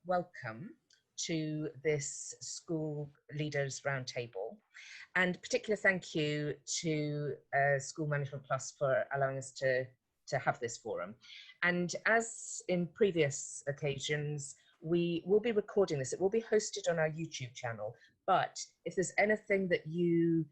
welcome to this School Leaders Roundtable, and particular thank you to School Management Plus for allowing us to have this forum. And as in previous occasions, we will be recording this. It will be hosted on our YouTube channel, but if there's anything that you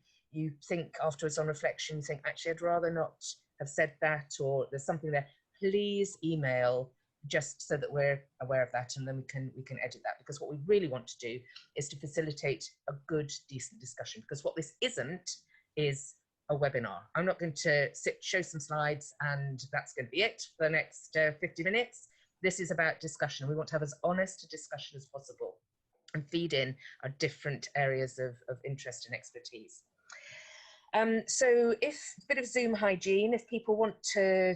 think afterwards on reflection, you think, actually, I'd rather not have said that, or there's something there, please email, just so that we're aware of that, and then we can edit that, because what we really want to do is to facilitate a good, decent discussion, because what this isn't is a webinar. I'm not going to show some slides and that's going to be it for the next 50 minutes. This is about discussion. We want to have as honest a discussion as possible and feed in our different areas of interest and expertise. So if a bit of Zoom hygiene, if people want to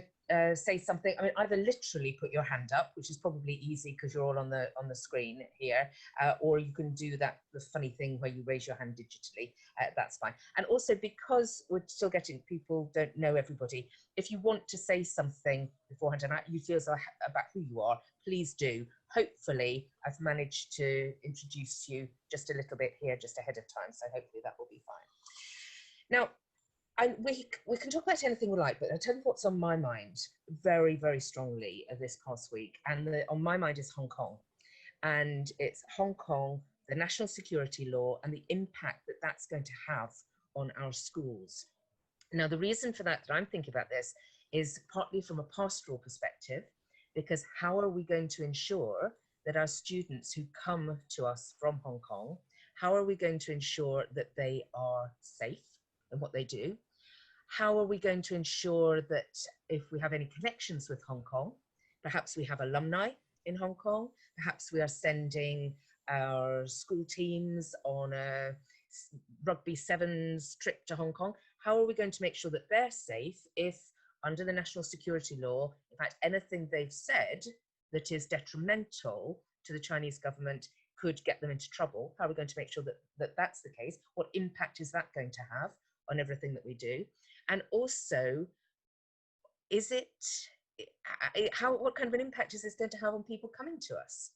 say something, I mean, either literally put your hand up, which is probably easy because you're all on the screen here, or you can do the funny thing where you raise your hand digitally. That's fine. And also, because we're still getting, people don't know everybody, if you want to say something beforehand and you feel about who you are, please do. Hopefully, I've managed to introduce you just a little bit here, just ahead of time. So hopefully that will be fine. Now, we can talk about anything we like, but I'll tell you what's on my mind very, very strongly this past week. And on my mind is Hong Kong. And it's Hong Kong, the national security law, and the impact that that's going to have on our schools. Now, the reason for that I'm thinking about this is partly from a pastoral perspective, because how are we going to ensure that our students who come to us from Hong Kong, how are we going to ensure that they are safe in what they do? How are we going to ensure that if we have any connections with Hong Kong, perhaps we have alumni in Hong Kong, perhaps we are sending our school teams on a rugby sevens trip to Hong Kong, how are we going to make sure that they're safe if, under the national security law, in fact, anything they've said that is detrimental to the Chinese government could get them into trouble? How are we going to make sure that that's the case? What impact is that going to have on everything that we do? And also, what kind of an impact is this going to have on people coming to us?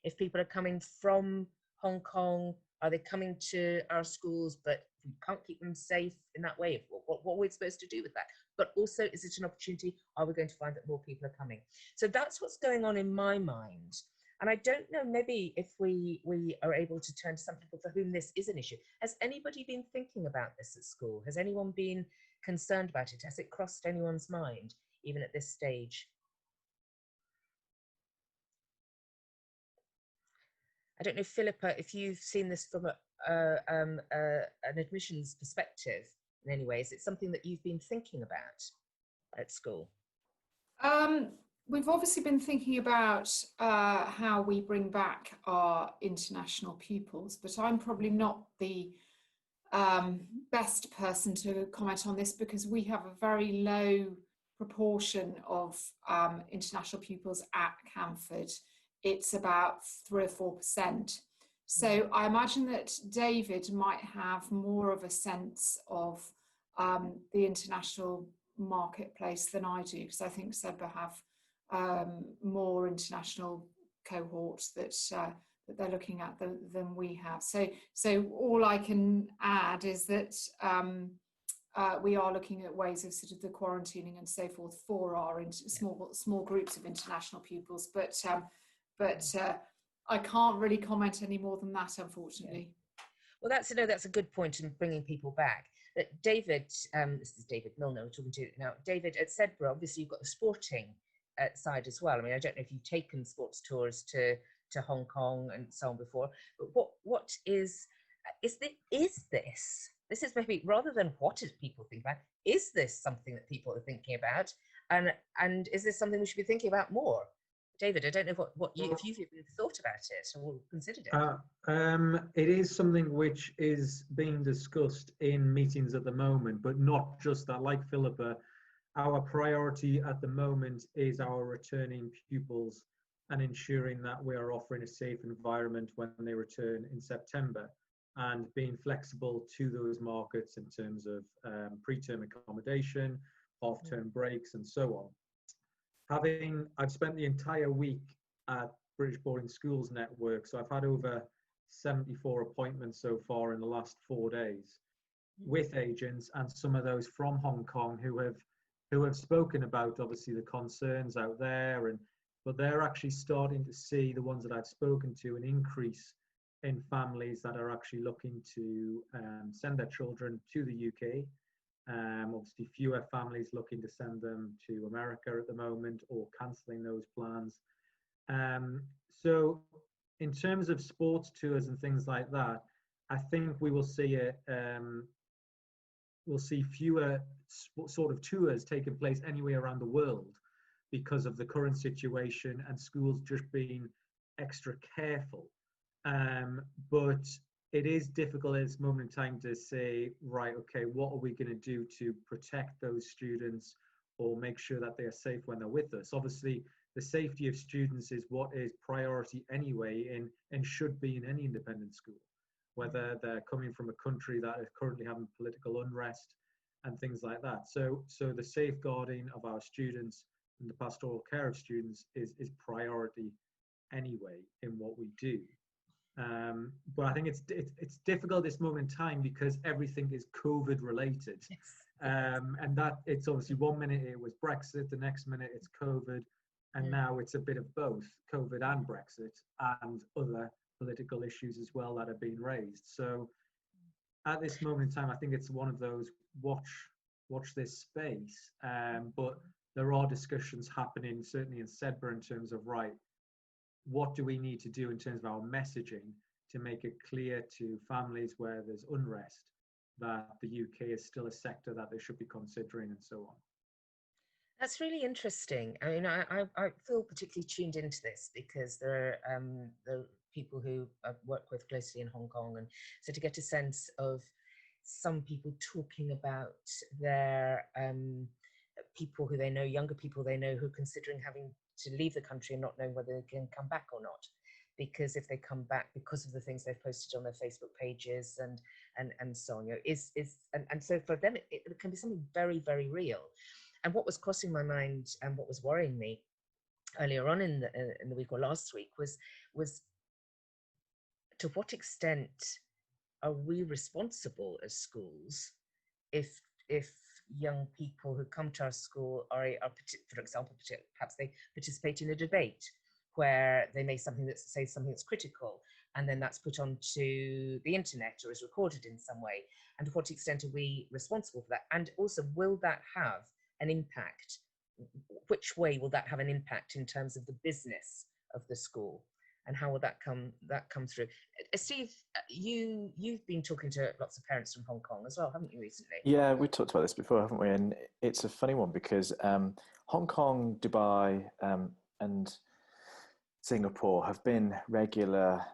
If people are coming from Hong Kong, are they coming to our schools, but we can't keep them safe in that way? What are we supposed to do with that? But also, is it an opportunity? Are we going to find that more people are coming? So that's what's going on in my mind. And I don't know, maybe if we are able to turn to some people for whom this is an issue. Has anybody been thinking about this at school? Has anyone been concerned about it? Has it crossed anyone's mind, even at this stage? I don't know, Philippa, if you've seen this from an admissions perspective in any way. Is it something that you've been thinking about at school? We've obviously been thinking about how we bring back our international pupils, but I'm probably not the best person to comment on this, because we have a very low proportion of international pupils at Camford. It's about 3 or 4%. So I imagine that David might have more of a sense of the international marketplace than I do, because I think SEBA have more international cohorts that they're looking at than we have. So all I can add is that we are looking at ways of sort of the quarantining and so forth for our small groups of international pupils, but I can't really comment any more than that, unfortunately. Well, that's a good point in bringing people back. David, this is David Milner we're talking to now. David, at SEBRA, obviously you've got the sporting side as well. I mean, I don't know if you've taken sports tours to Hong Kong and so on before, but what is this? This is maybe, rather than what is people think about, is this something that people are thinking about, and is this something we should be thinking about more? David, I don't know if you've even thought about it or considered it. It is something which is being discussed in meetings at the moment, but not just that. Like Philippa, our priority at the moment is our returning pupils and ensuring that we are offering a safe environment when they return in September, and being flexible to those markets in terms of pre-term accommodation, half-term breaks, and so on. I've spent the entire week at British Boarding Schools Network. So I've had over 74 appointments so far in the last 4 days with agents, and some of those from Hong Kong who have spoken about obviously the concerns out there, but they're actually starting to see, the ones that I've spoken to, an increase in families that are actually looking to send their children to the UK. Obviously fewer families looking to send them to America at the moment, or cancelling those plans. So in terms of sports tours and things like that, I think we will see we'll see fewer sort of tours taking place anywhere around the world because of the current situation and schools just being extra careful. But it is difficult at this moment in time to say, right, okay, what are we going to do to protect those students or make sure that they are safe when they're with us? Obviously, the safety of students is what is priority anyway and should be in any independent school, whether they're coming from a country that is currently having political unrest and things like that. So the safeguarding of our students and the pastoral care of students is priority anyway in what we do. But I think it's difficult at this moment in time because everything is COVID related. Yes. And that it's obviously 1 minute it was Brexit, the next minute it's COVID, and now it's a bit of both COVID and Brexit and other political issues as well that are being raised. So at this moment in time, I think it's one of those watch this space. But there are discussions happening, certainly in Sedbergh, in terms of, right, what do we need to do in terms of our messaging to make it clear to families where there's unrest that the UK is still a sector that they should be considering, and so on. That's really interesting. I mean, I feel particularly tuned into this because there are people who I work with closely in Hong Kong, and so to get a sense of some people talking about their people who they know, younger people they know, who are considering having to leave the country and not knowing whether they can come back or not, because if they come back because of the things they've posted on their Facebook pages and so on, you know, and so for them it can be something very, very real. And what was crossing my mind and what was worrying me earlier on in the week or last week was to what extent are we responsible as schools if young people who come to our school are for example, perhaps they participate in a debate where they may say something that's critical, and then that's put onto the internet or is recorded in some way, and to what extent are we responsible for that? And also, will that have an impact? Which way will that have an impact in terms of the business of the school, and how will that come through? Steve, you've been talking to lots of parents from Hong Kong as well, haven't you, recently? Yeah, we talked about this before, haven't we? And it's a funny one because Hong Kong, Dubai, and Singapore have been regular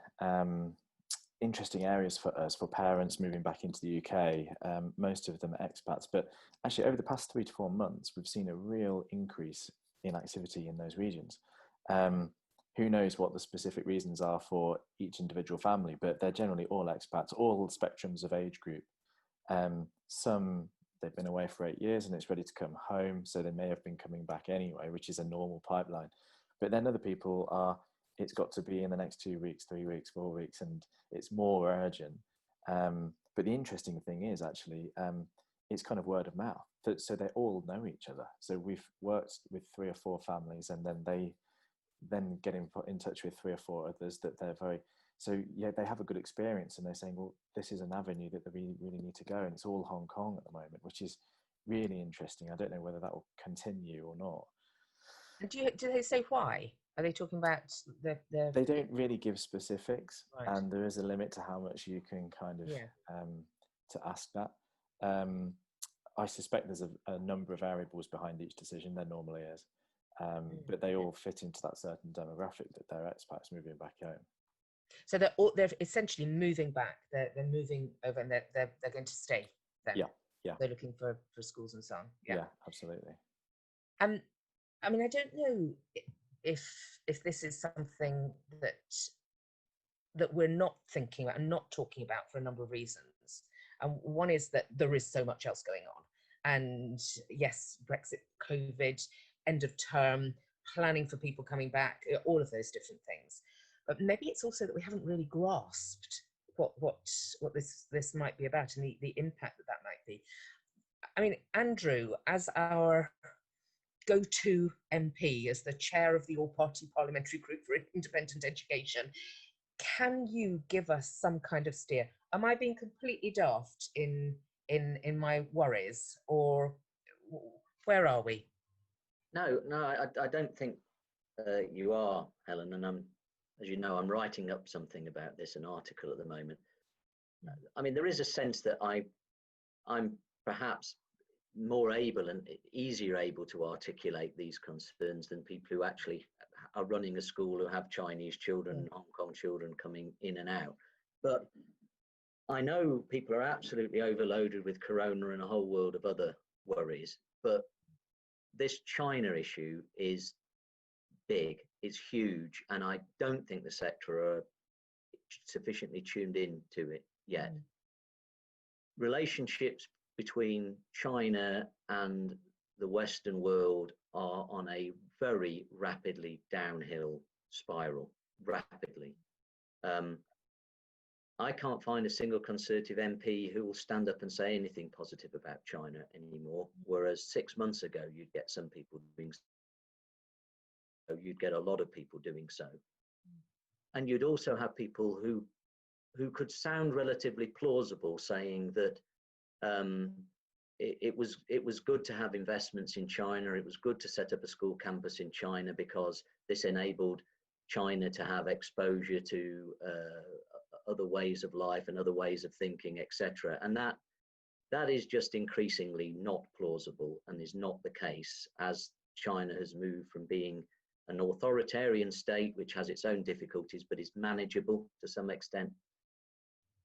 interesting areas for us, for parents moving back into the UK. Most of them are expats, but actually over the past 3 to 4 months, we've seen a real increase in activity in those regions. Who knows what the specific reasons are for each individual family, but they're generally all expats, all spectrums of age group. Some, they've been away for 8 years and it's ready to come home, so they may have been coming back anyway, which is a normal pipeline. But then other people are, it's got to be in the next 2 weeks, 3 weeks, 4 weeks, and it's more urgent. But the interesting thing is actually, it's kind of word of mouth. So they all know each other. So we've worked with 3 or 4 families, and then they get in touch with 3 or 4 others that they're so yeah, they have a good experience, and they're saying, well, this is an avenue that they really need to go, and it's all Hong Kong at the moment, which is really interesting. I don't know whether that will continue or not. And do they say why? Are they talking about the They don't really give specifics, right, and there is a limit to how much you can kind of to ask that. I suspect there's a number of variables behind each decision. There normally is, but they all fit into that certain demographic that they're expats moving back home. So they're essentially moving back. They're moving over, and they're going to stay then. Yeah. They're looking for schools and so on. Yeah, absolutely. I mean, I don't know if this is something that we're not thinking about and not talking about for a number of reasons. And one is that there is so much else going on. And yes, Brexit, COVID, end of term, planning for people coming back, all of those different things. But maybe it's also that we haven't really grasped what this might be about and the impact that might be. I mean, Andrew, as our go-to MP, as the chair of the all-party parliamentary group for independent education, can you give us some kind of steer? Am I being completely daft in my worries, or where are we? No, I don't think you are, Helen. And as you know, I'm writing up something about this, an article at the moment. I mean, there is a sense that I'm perhaps more able and easier able to articulate these concerns than people who actually are running a school, who have Chinese children, Hong Kong children coming in and out. But I know people are absolutely overloaded with corona and a whole world of other worries. But this China issue is big, it's huge, and I don't think the sector are sufficiently tuned in to it yet. Relationships between China and the Western world are on a very rapidly downhill spiral, rapidly. I can't find a single Conservative MP who will stand up and say anything positive about China anymore, whereas 6 months ago you'd get some people doing so, you'd get a lot of people doing so. And you'd also have people who could sound relatively plausible, saying that it was good to have investments in China. It was good to set up a school campus in China because this enabled China to have exposure to other ways of life and other ways of thinking, etc. And that is just increasingly not plausible and is not the case, as China has moved from being an authoritarian state, which has its own difficulties but is manageable to some extent,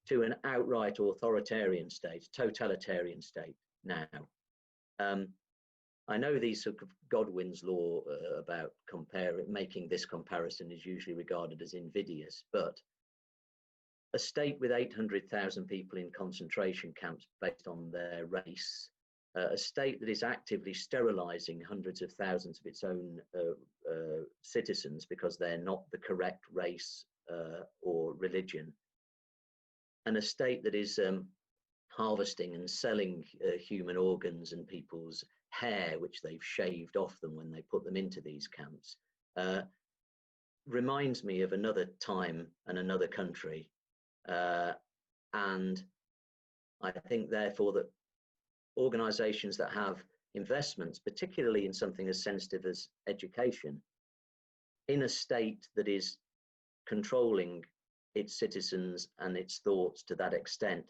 to an outright authoritarian state, totalitarian state now. I know these sort of Godwin's law about making this comparison is usually regarded as invidious, but a state with 800,000 people in concentration camps based on their race, a state that is actively sterilizing hundreds of thousands of its own citizens because they're not the correct race or religion, and a state that is harvesting and selling human organs and people's hair, which they've shaved off them when they put them into these camps, reminds me of another time and another country. And I think, therefore, that organizations that have investments, particularly in something as sensitive as education, in a state that is controlling its citizens and its thoughts to that extent,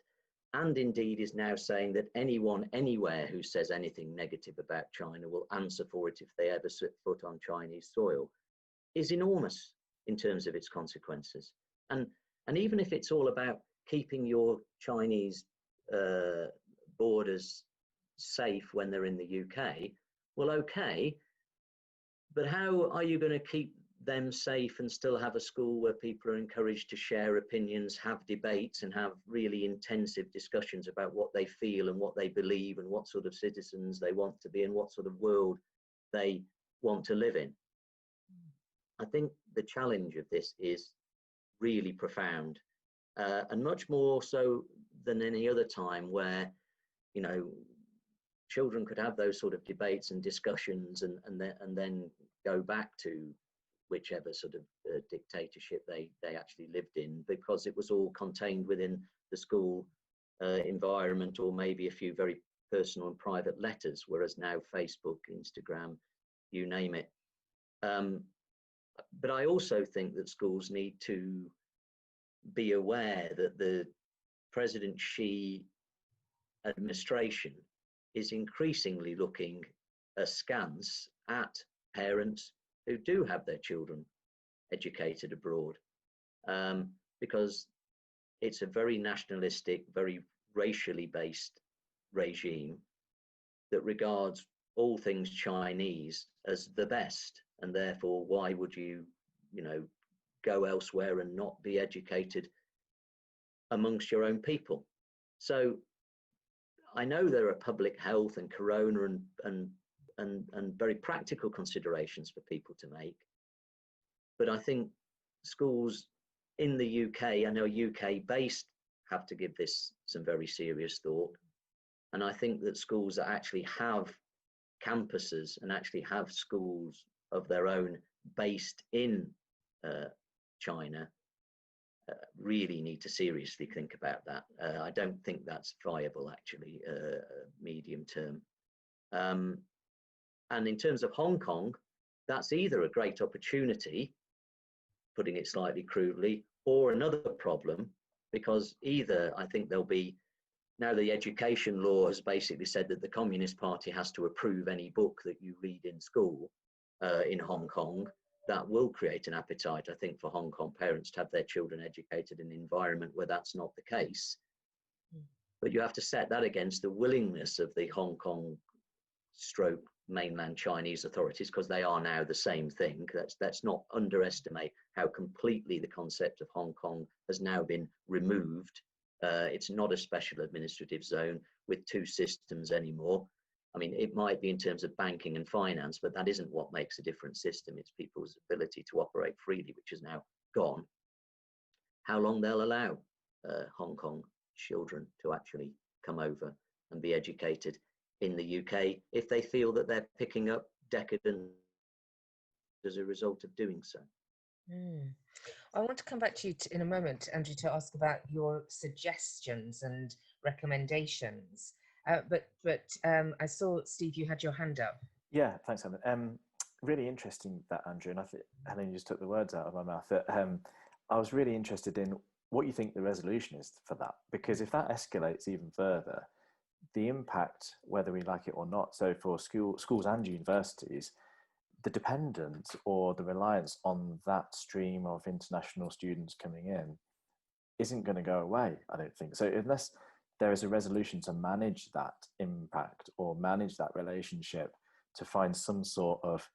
and indeed is now saying that anyone anywhere who says anything negative about China will answer for it if they ever set foot on Chinese soil, is enormous in terms of its consequences. And even if it's all about keeping your Chinese borders safe when they're in the UK, well, okay, but how are you going to keep them safe and still have a school where people are encouraged to share opinions, have debates, and have really intensive discussions about what they feel and what they believe and what sort of citizens they want to be and what sort of world they want to live in? I think the challenge of this is really profound, and much more so than any other time where, you know, children could have those sort of debates and discussions and then go back to whichever sort of dictatorship they actually lived in, because it was all contained within the school environment, or maybe a few very personal and private letters, whereas now Facebook, Instagram, you name it. But I also think that schools need to be aware that the President Xi administration is increasingly looking askance at parents who do have their children educated abroad, because it's a very nationalistic, very racially based regime that regards all things Chinese as the best, and therefore why would you go elsewhere and not be educated amongst your own people? So I know there are public health and corona and and very practical considerations for people to make. But I think schools in the UK, I know UK based, have to give this some very serious thought. And I think that schools that actually have campuses and actually have schools of their own based in China really need to seriously think about that. I don't think that's viable, actually, medium term. And in terms of Hong Kong, that's either a great opportunity, putting it slightly crudely, or another problem, because either I think there'll be, now the education law has basically said that the Communist Party has to approve any book that you read in school in Hong Kong. That will create an appetite, I think, for Hong Kong parents to have their children educated in an environment where that's not the case. But you have to set that against the willingness of the Hong Kong stroke mainland Chinese authorities, because they are now the same thing. Let's not underestimate how completely the concept of Hong Kong has now been removed. It's not a special administrative zone with two systems anymore. I mean, it might be in terms of banking and finance, but that isn't what makes a different system. It's people's ability to operate freely, which is now gone. How long they'll allow Hong Kong children to actually come over and be educated in the UK if they feel that they're picking up decadence as a result of doing so. I want to come back to you in a moment, Andrew, to ask about your suggestions and recommendations. But I saw, Steve, you had your hand up. Yeah, thanks, Helen. Really interesting that, Andrew, and I think Helen just took the words out of my mouth. I was really interested in what you think the resolution is for that, because if that escalates even further, the impact, whether we like it or not, so for schools and universities, the dependence or the reliance on that stream of international students coming in isn't going to go away, I don't think. So unless there is a resolution to manage that impact or manage that relationship, to find some sort of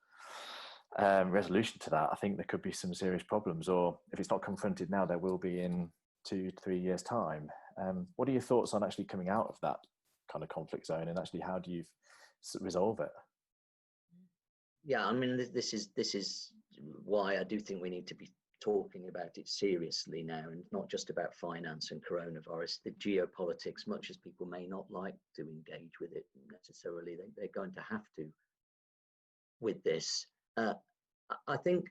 resolution to that, I think there could be some serious problems. Or if it's not confronted now, there will be in 2 to 3 years' time. What are your thoughts on actually coming out of that kind of conflict zone, and actually how do you resolve it? Yeah, I mean, this is why I do think we need to be talking about it seriously now, and not just about finance and coronavirus. The geopolitics, much as people may not like to engage with it necessarily, they're going to have to with this. I think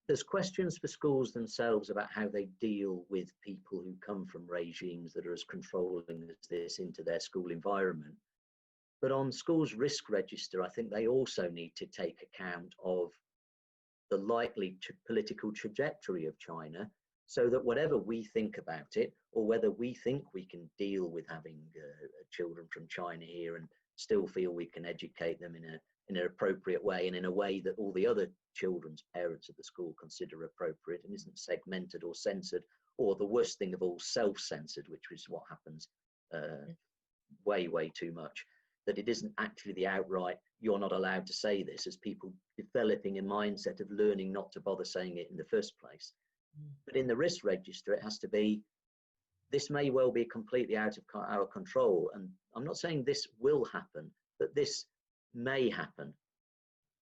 there's questions for schools themselves about how they deal with people who come from regimes that are as controlling as this into their school environment. But on schools' risk register, I think they also need to take account of the likely political trajectory of China, so that whatever we think about it, or whether we think we can deal with having children from China here and still feel we can educate them in an appropriate way, and in a way that all the other children's parents of the school consider appropriate and isn't segmented or censored, or the worst thing of all, self-censored, which is what happens way too much. That it isn't actually the outright, you're not allowed to say this, as people developing a mindset of learning not to bother saying it in the first place. But in the risk register, it has to be, this may well be completely out of our control. And I'm not saying this will happen, but this may happen.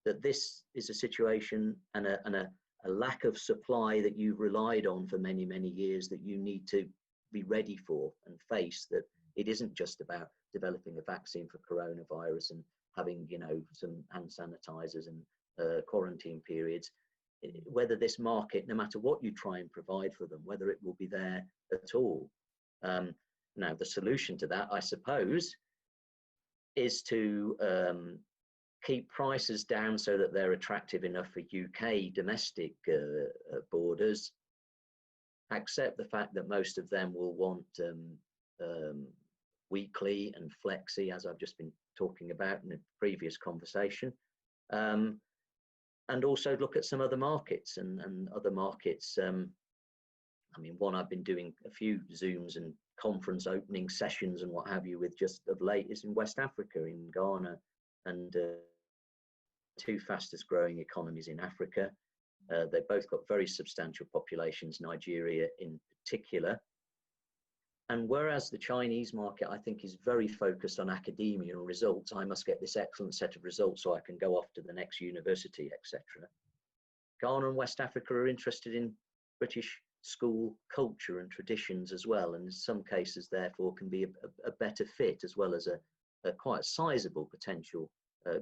That this is a situation and a lack of supply that you've relied on for many years, that you need to be ready for and face. That it isn't just about developing a vaccine for coronavirus and having, some hand sanitizers and quarantine periods. Whether this market, no matter what you try and provide for them, whether it will be there at all. Now, the solution to that, I suppose, is to keep prices down so that they're attractive enough for UK domestic borders. Accept the fact that most of them will want weekly and flexi, as I've just been talking about in a previous conversation. And also look at some other markets and other markets. I mean, one I've been doing a few Zooms and conference opening sessions and what have you with just of late is in West Africa, in Ghana, and two fastest growing economies in Africa. They've both got very substantial populations, Nigeria in particular. And whereas the Chinese market, I think, is very focused on academia and results, I must get this excellent set of results so I can go off to the next university, etc. Ghana and West Africa are interested in British school culture and traditions as well, and in some cases, therefore, can be a better fit, as well as a quite sizable potential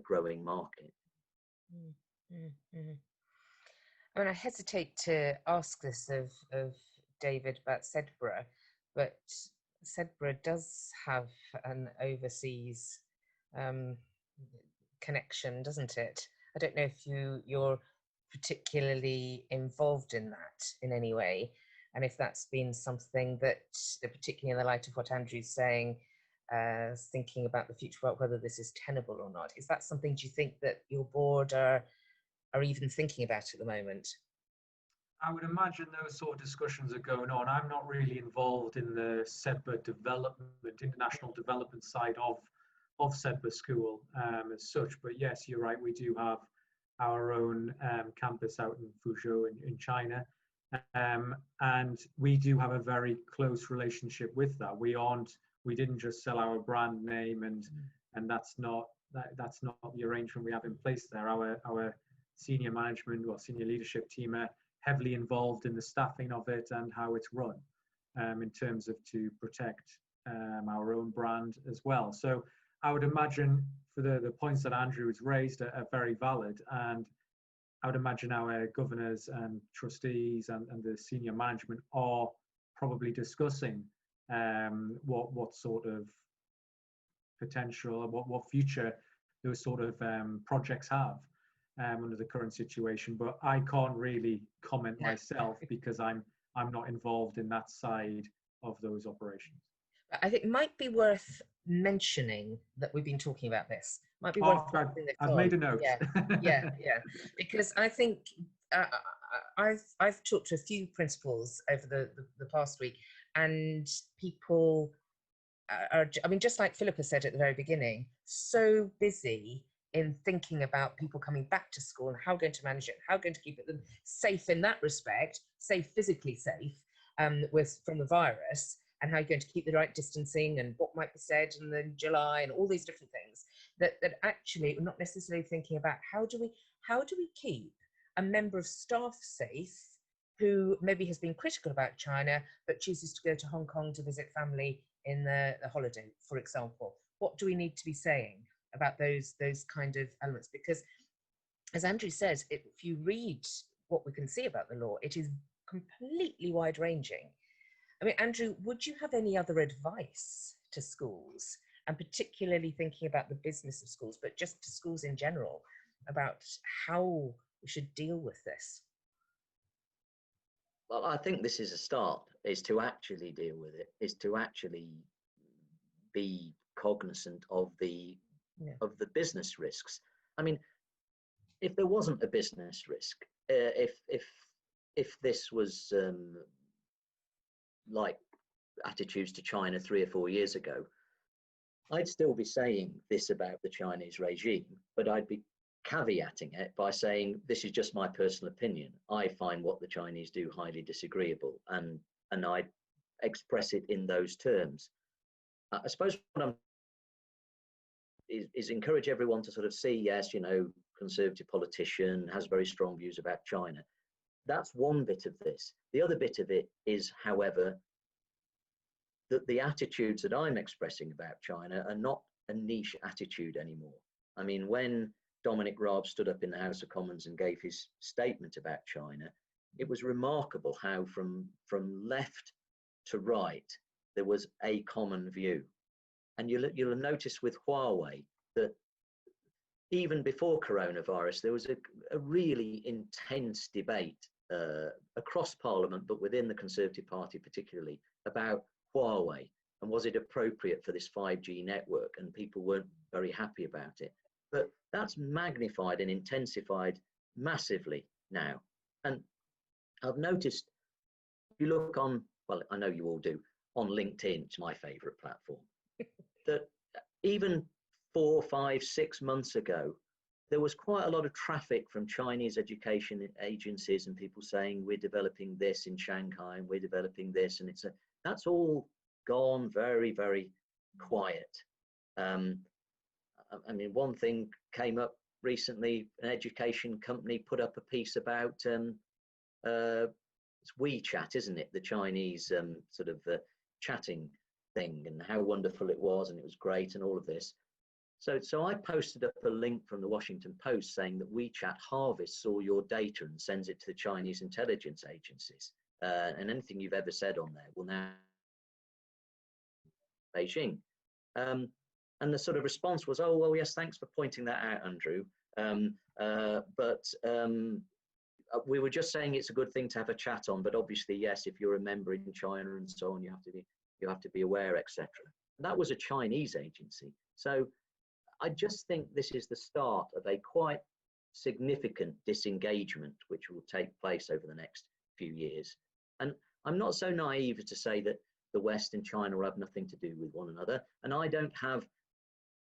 growing market. Mm-hmm. I mean, I hesitate to ask this of David about Sedbergh, but Sedbergh does have an overseas connection, doesn't it? I don't know if you're particularly involved in that in any way, and if that's been something that, particularly in the light of what Andrew's saying, thinking about the future, about whether this is tenable or not, is that something, do you think, that your board are even thinking about at the moment? I would imagine those sort of discussions are going on. I'm not really involved in the Sedbergh development, international development side of Sedbergh School as such. But yes, you're right. We do have our own campus out in Fuzhou in China, and we do have a very close relationship with that. We didn't just sell our brand name, and that's not the arrangement we have in place there. Our senior management or senior leadership team are heavily involved in the staffing of it and how it's run, in terms of to protect our own brand as well. So I would imagine, for the points that Andrew has raised are very valid, and I would imagine our governors and trustees and the senior management are probably discussing what sort of potential, what future those sort of projects have under the current situation. But I can't really comment myself because I'm not involved in that side of those operations. I think it might be worth mentioning that we've been talking about this. Might be worth. I've made a note. Yeah. Because I think I've talked to a few principals over the past week, and people are, I mean, just like Philippa said at the very beginning, so busy in thinking about people coming back to school and how we're going to manage it, how we're going to keep them safe in that respect, safe, physically safe, from the virus, and how you're going to keep the right distancing and what might be said in the July and all these different things, that actually we're not necessarily thinking about how do we keep a member of staff safe who maybe has been critical about China but chooses to go to Hong Kong to visit family in the holiday, for example. What do we need to be saying about those kind of elements? Because, as Andrew says, if you read what we can see about the law, it is completely wide-ranging. I mean, Andrew, would you have any other advice to schools, and particularly thinking about the business of schools, but just to schools in general, about how we should deal with this? Well, I think this is a start, is to actually deal with it, is to actually be cognizant of the business risks. I mean, if there wasn't a business risk, if this was like attitudes to China 3 or 4 years ago, I'd still be saying this about the Chinese regime, but I'd be caveating it by saying this is just my personal opinion. I find what the Chinese do highly disagreeable, and I express it in those terms. I suppose what I'm is encourage everyone to sort of see, yes, you know, conservative politician has very strong views about China. That's one bit of this. The other bit of it is, however, that the attitudes that I'm expressing about China are not a niche attitude anymore. I mean, when Dominic Raab stood up in the House of Commons and gave his statement about China, it was remarkable how from left to right, there was a common view. And you'll have noticed with Huawei that even before coronavirus, there was a really intense debate across Parliament, but within the Conservative Party particularly, about Huawei and was it appropriate for this 5G network, and people weren't very happy about it. But that's magnified and intensified massively now. And I've noticed, if you look on, well, I know you all do, on LinkedIn, it's my favorite platform, that even 4, 5, 6 months ago, there was quite a lot of traffic from Chinese education agencies and people saying we're developing this in Shanghai and we're developing this, and that's all gone very, very quiet. I mean, one thing came up recently, an education company put up a piece about it's WeChat, isn't it? The Chinese sort of chatting thing, and how wonderful it was, and it was great, and all of this. So I posted up a link from the Washington Post saying that WeChat harvests all your data and sends it to the Chinese intelligence agencies. And anything you've ever said on there will now Beijing. And the sort of response was, oh, well, yes, thanks for pointing that out, Andrew. But we were just saying it's a good thing to have a chat on, but obviously, yes, if you're a member in China and so on, you have to be aware, etc. That was a Chinese agency. So I just think this is the start of a quite significant disengagement which will take place over the next few years. And I'm not so naive to say that the West and China will have nothing to do with one another. And I don't have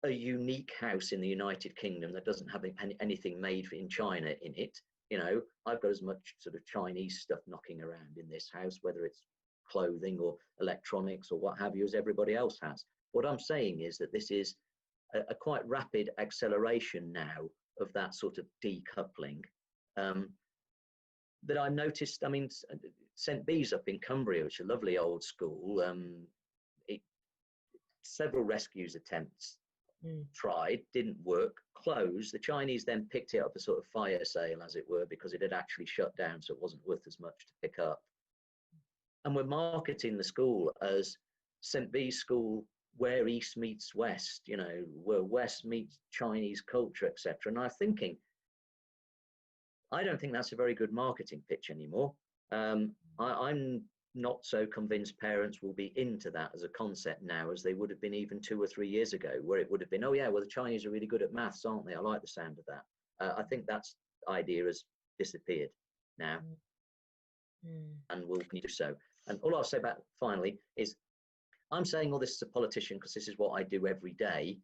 a unique house in the United Kingdom that doesn't have anything made in China in it. You know, I've got as much sort of Chinese stuff knocking around in this house, whether it's clothing or electronics or what have you, as everybody else has. What I'm saying is that this is a quite rapid acceleration now of that sort of decoupling that I noticed. I mean, St Bees up in Cumbria, which is a lovely old school, several rescues attempts tried, didn't work, closed. The Chinese then picked it up a sort of fire sale, as it were, because it had actually shut down, so it wasn't worth as much to pick up. And we're marketing the school as St Bees School, where East meets West, you know, where West meets Chinese culture, etc. And I'm thinking, I don't think that's a very good marketing pitch anymore. I'm not so convinced parents will be into that as a concept now as they would have been even 2 or 3 years ago, where it would have been, oh yeah, well, the Chinese are really good at maths, aren't they? I like the sound of that. I think that idea has disappeared now and will continue to do so. And all I'll say about finally is, I'm saying all this as a politician because this is what I do every day,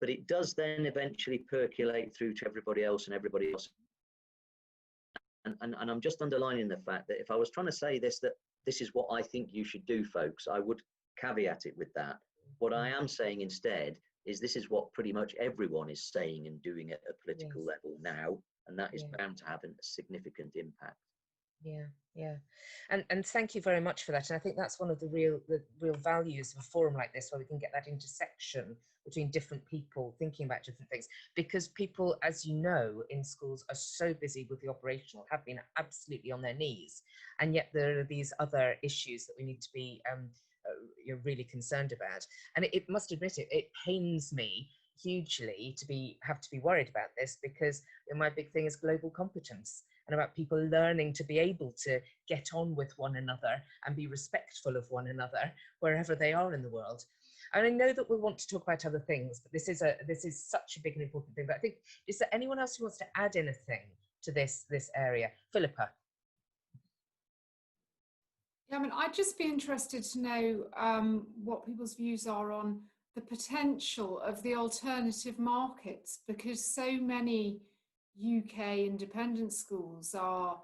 but it does then eventually percolate through to everybody else and everybody else. And I'm just underlining the fact that if I was trying to say this, that this is what I think you should do, folks, I would caveat it with that. What I am saying instead is this is what pretty much everyone is saying and doing at a political level now, and that is bound to have a significant impact. Yeah. And thank you very much for that. And I think that's one of the real values of a forum like this, where we can get that intersection between different people thinking about different things, because people, as you know, in schools are so busy with the operational, have been absolutely on their knees, and yet there are these other issues that we need to be you're really concerned about. And it must admit it pains me hugely to have to be worried about this, because my big thing is global competence, and about people learning to be able to get on with one another and be respectful of one another wherever they are in the world. And I know that we'll want to talk about other things, but this is such a big and important thing. But I think, is there anyone else who wants to add anything to this area? Philippa. Yeah, I mean, I'd just be interested to know what people's views are on the potential of the alternative markets, because so many UK independent schools are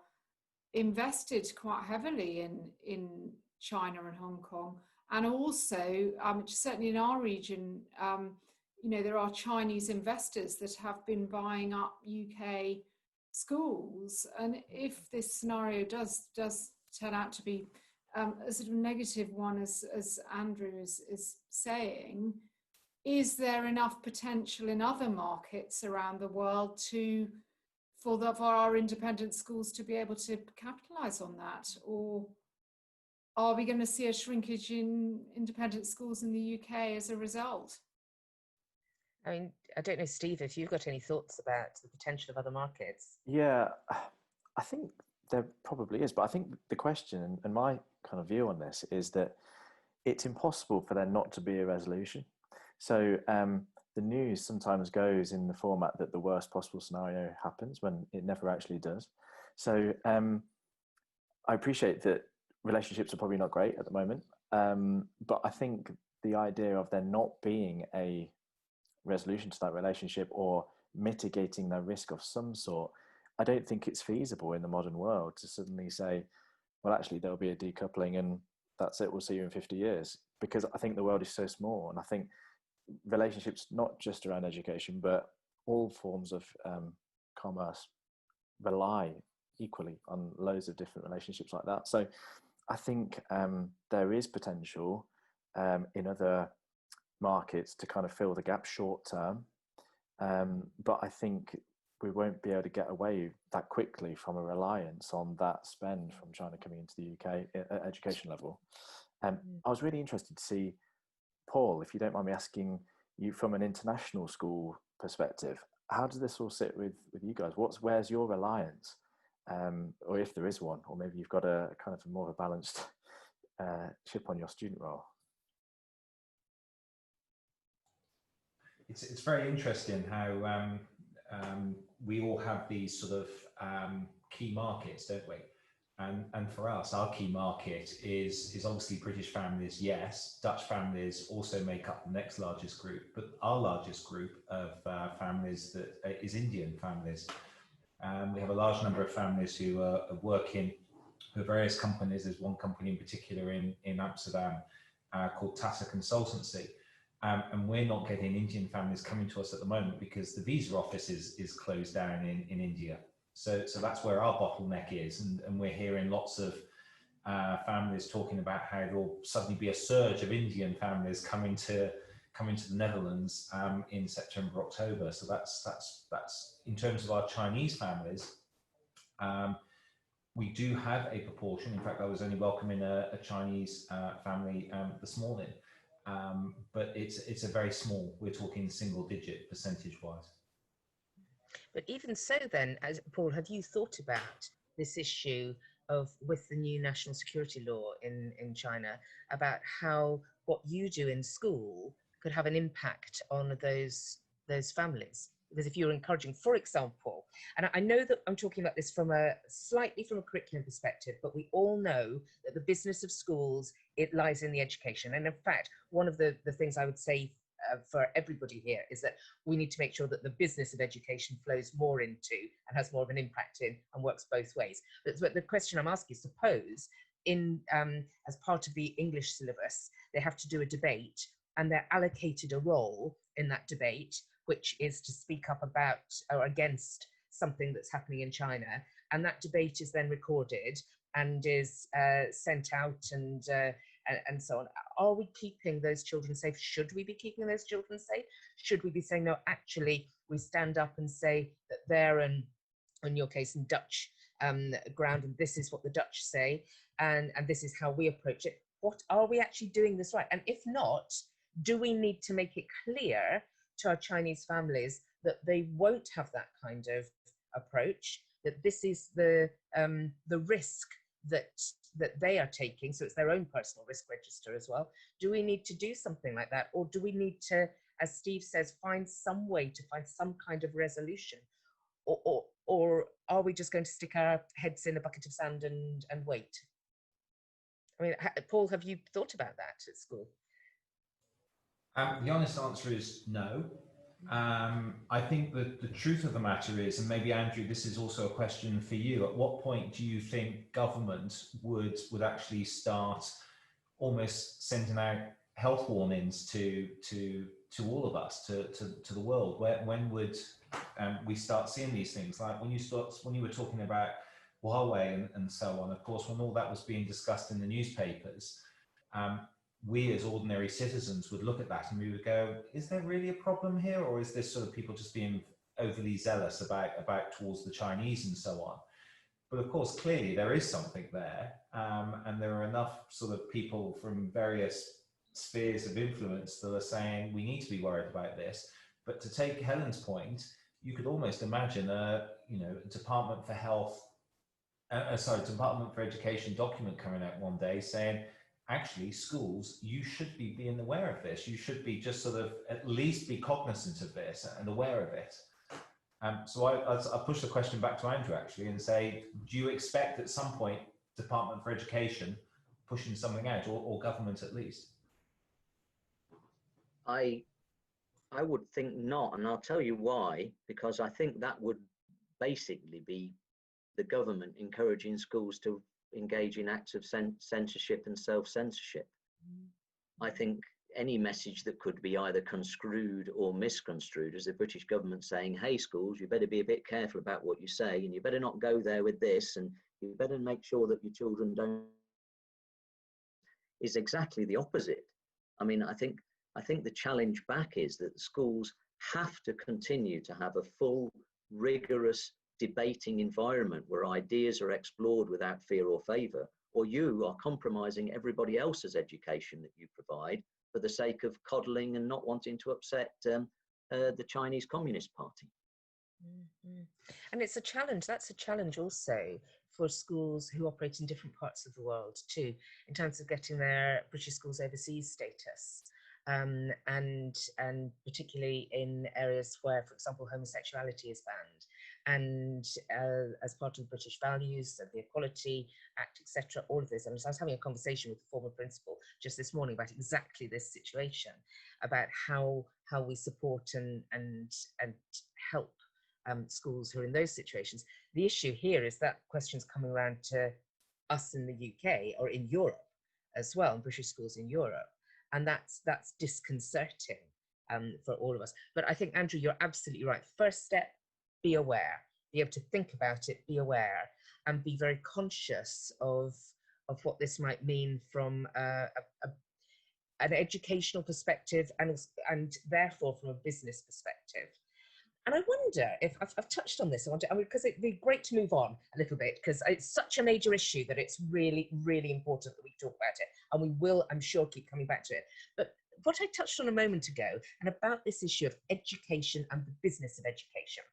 invested quite heavily in China and Hong Kong, and also certainly in our region, you know, there are Chinese investors that have been buying up UK schools, and if this scenario does turn out to be a sort of negative one, as Andrew is saying, is there enough potential in other markets around the world for our independent schools to be able to capitalise on that? Or are we going to see a shrinkage in independent schools in the UK as a result? I mean, I don't know, Steve, if you've got any thoughts about the potential of other markets. Yeah, I think there probably is, but I think the question and my kind of view on this is that it's impossible for there not to be a resolution. So the news sometimes goes in the format that the worst possible scenario happens, when it never actually does. So I appreciate that relationships are probably not great at the moment, but I think the idea of there not being a resolution to that relationship or mitigating the risk of some sort, I don't think it's feasible in the modern world to suddenly say, well, actually there'll be a decoupling and that's it, we'll see you in 50 years, because I think the world is so small. And I think relationships, not just around education, but all forms of commerce, rely equally on loads of different relationships like that. So I think there is potential in other markets to kind of fill the gap short term. But I think we won't be able to get away that quickly from a reliance on that spend from China coming into the UK at education level. I was really interested to see, Paul, if you don't mind me asking you from an international school perspective, how does this all sit with you guys? Where's your reliance? Or if there is one, or maybe you've got a kind of a more of a balanced ship on your student role. It's very interesting how we all have these sort of key markets, don't we? And for us, our key market is obviously British families, yes. Dutch families also make up the next largest group, but our largest group of families is Indian families. We have a large number of families who are working for various companies. There's one company in particular in Amsterdam called Tata Consultancy. And we're not getting Indian families coming to us at the moment because the visa office is closed down in India. So that's where our bottleneck is. And we're hearing lots of families talking about how there'll suddenly be a surge of Indian families coming to the Netherlands in September, October. So that's in terms of our Chinese families. We do have a proportion. In fact, I was only welcoming a Chinese family this morning. But it's a very small, we're talking single digit percentage wise. But even so then, as Paul, have you thought about this issue of, with the new national security law in China, about how what you do in school could have an impact on those families? Because if you're encouraging, for example, and I know that I'm talking about this slightly from a curriculum perspective, but we all know that the business of schools, it lies in the education. And in fact, one of the things I would say for everybody here is that we need to make sure that the business of education flows more into and has more of an impact in and works both ways. But the question I'm asking is, suppose as part of the English syllabus, they have to do a debate and they're allocated a role in that debate, which is to speak up about or against something that's happening in China. And that debate is then recorded and is sent out and so on. Are we keeping those children safe? Should we be keeping those children safe? Should we be saying, no, actually, we stand up and say that they're, in your case, in Dutch ground, and this is what the Dutch say, and this is how we approach it. What are we actually doing this right? And if not, do we need to make it clear to our Chinese families that they won't have that kind of approach, that this is the risk that they are taking, so it's their own personal risk register as well? Do we need to do something like that? Or do we need to, as Steve says, find some way to find some kind of resolution? Or are we just going to stick our heads in a bucket of sand and wait? I mean, Paul, have you thought about that at school? The honest answer is no. I think that the truth of the matter is, and maybe Andrew, this is also a question for you, at what point do you think government would actually start almost sending out health warnings to all of us, to the world? When would we start seeing these things? Like when you were talking about Huawei and so on, of course, when all that was being discussed in the newspapers, we as ordinary citizens would look at that and we would go, is there really a problem here? Or is this sort of people just being overly zealous about towards the Chinese and so on? But of course, clearly there is something there. And there are enough sort of people from various spheres of influence that are saying we need to be worried about this. But to take Helen's point, you could almost imagine a Department for Education document coming out one day saying, actually, schools, you should be being aware of this. You should be just sort of at least be cognizant of this and aware of it. So I'll push the question back to Andrew, actually, and say, do you expect at some point Department for Education pushing something out, or government at least? I would think not, and I'll tell you why, because I think that would basically be the government encouraging schools to engage in acts of censorship and self-censorship. I think any message that could be either construed or misconstrued as the British government saying, hey, schools, you better be a bit careful about what you say, and you better not go there with this, and you better make sure that your children don't, is exactly the opposite. I mean, I think the challenge back is that the schools have to continue to have a full, rigorous debating environment where ideas are explored without fear or favour, or you are compromising everybody else's education that you provide for the sake of coddling and not wanting to upset the Chinese Communist Party. Mm-hmm. And it's a challenge. That's a challenge also for schools who operate in different parts of the world too, in terms of getting their British schools overseas status. And particularly in areas where, for example, homosexuality is banned, and as part of the British values of the Equality Act, etc., all of this. And I was having a conversation with the former principal just this morning about exactly this situation, about how we support and help schools who are in those situations. The issue here is that question's coming around to us in the UK or in Europe as well, in British schools in Europe. And that's disconcerting for all of us. But I think, Andrew, you're absolutely right. First step, be aware, be able to think about it, be aware, and be very conscious of what this might mean from an educational perspective and therefore from a business perspective. And I wonder if I've touched on this, because it'd be great to move on a little bit, because it's such a major issue that it's really, really important that we talk about it. And we will, I'm sure, keep coming back to it. But what I touched on a moment ago, and about this issue of education and the business of education.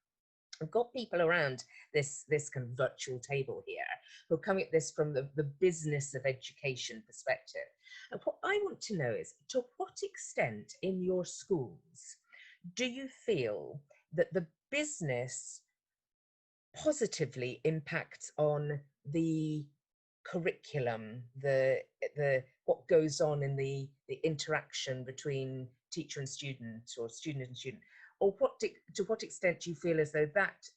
I've got people around this kind of virtual table here who are coming at this from the business of education perspective. And what I want to know is, to what extent in your schools do you feel that the business positively impacts on the curriculum, the what goes on in the interaction between teacher and student, or student and student, or to what extent do you feel as though that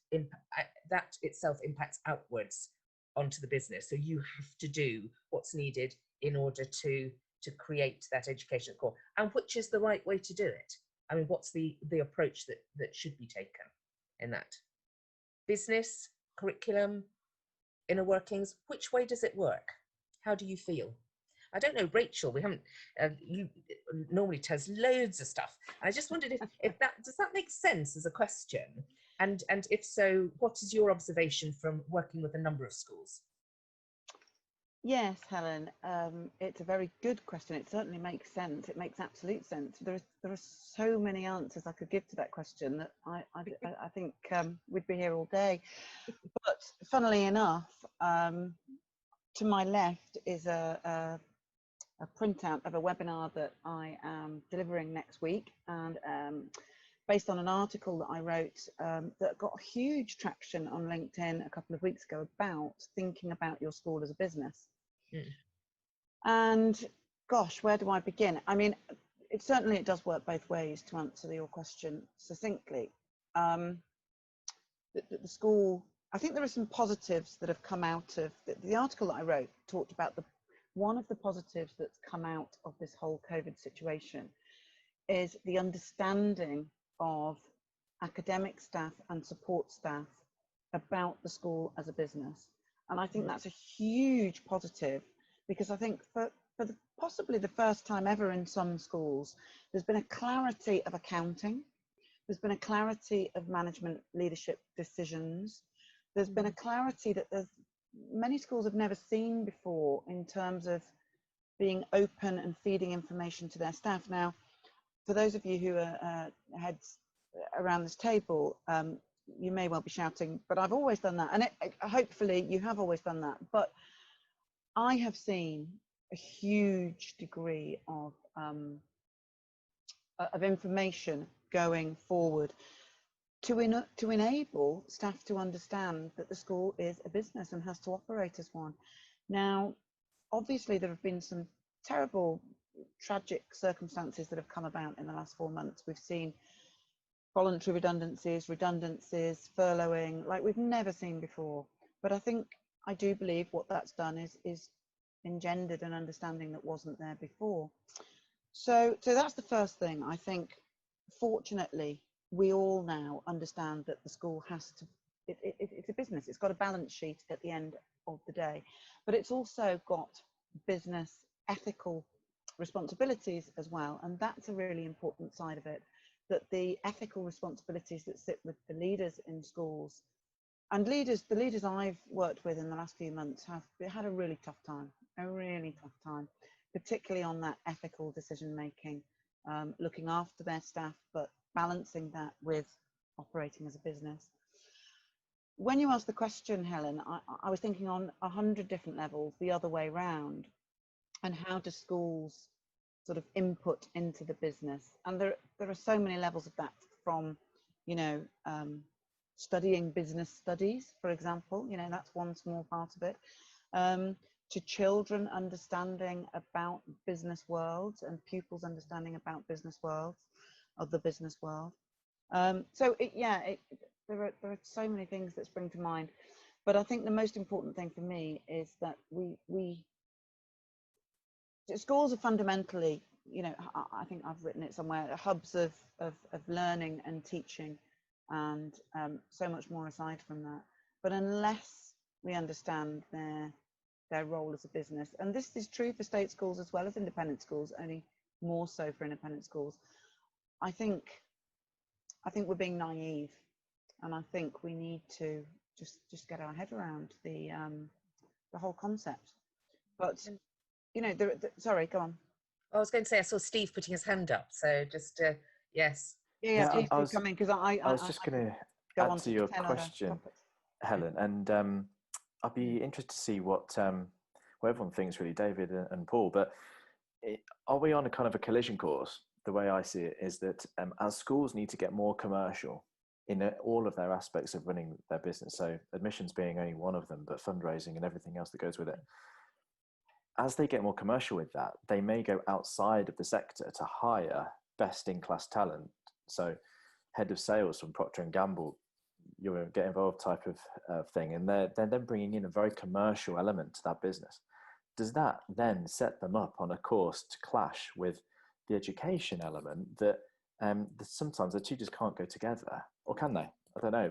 itself impacts outwards onto the business? So you have to do what's needed in order to create that education core, and which is the right way to do it? I mean, what's the approach that should be taken in that? Business, curriculum, inner workings, which way does it work? How do you feel? I don't know, Rachel, we haven't, you normally tell us loads of stuff. I just wondered if does that make sense as a question? And if so, what is your observation from working with a number of schools? Yes, Helen, it's a very good question. It certainly makes sense. It makes absolute sense. There are so many answers I could give to that question that I think we'd be here all day. But funnily enough, to my left is a printout of a webinar that I am delivering next week, and based on an article that I wrote that got huge traction on LinkedIn a couple of weeks ago about thinking about your school as a business. And gosh, where do I begin? I mean, it does work both ways, to answer your question succinctly. The school, I think there are some positives that have come out of the article that I wrote. Talked about one of the positives that's come out of this whole COVID situation is the understanding of academic staff and support staff about the school as a business. And I think that's a huge positive, because I think for possibly the first time ever in some schools, there's been a clarity of accounting. There's been a clarity of management leadership decisions. There's been a clarity that many schools have never seen before in terms of being open and feeding information to their staff. Now, for those of you who are heads around this table, you may well be shouting, but I've always done that. And hopefully you have always done that. But I have seen a huge degree of information going forward to enable staff to understand that the school is a business and has to operate as one. Now, obviously, there have been some terrible, tragic circumstances that have come about in the last 4 months. We've seen voluntary redundancies, furloughing, like we've never seen before. But I think I do believe what that's done is engendered an understanding that wasn't there before. So that's the first thing. I think, fortunately, we all now understand that the school has to, it's a business. It's got a balance sheet at the end of the day, but it's also got business ethical responsibilities as well. And that's a really important side of it, that the ethical responsibilities that sit with the leaders in schools, and the leaders I've worked with in the last few months have had a really tough time, particularly on that ethical decision making, looking after their staff, but balancing that with operating as a business. When you asked the question, Helen, I was thinking on 100 different levels the other way round, and how do schools sort of input into the business? And there are so many levels of that, from, studying business studies, for example, that's one small part of it, to children understanding about business worlds and pupils understanding about business worlds, of the business world. There are so many things that spring to mind, but I think the most important thing for me is that schools are fundamentally, I think I've written it somewhere, hubs of learning and teaching, and so much more aside from that. But unless we understand their role as a business, and this is true for state schools as well as independent schools, only more so for independent schools, I think we're being naive, and I think we need to just get our head around the whole concept. But sorry, go on. I was going to say I saw Steve putting his hand up, so just yes. Yeah, please do come in, because I was just going to add to your question, Helen, and I'd be interested to see what everyone thinks, really, David and Paul. But are we on a kind of a collision course? The way I see it is that our schools need to get more commercial in all of their aspects of running their business. So admissions being only one of them, but fundraising and everything else that goes with it. As they get more commercial with that, they may go outside of the sector to hire best-in-class talent. So head of sales from Procter & Gamble, you get involved type of thing. And they're then bringing in a very commercial element to that business. Does that then set them up on a course to clash with the education element that sometimes the two just can't go together? Or can they? I don't know.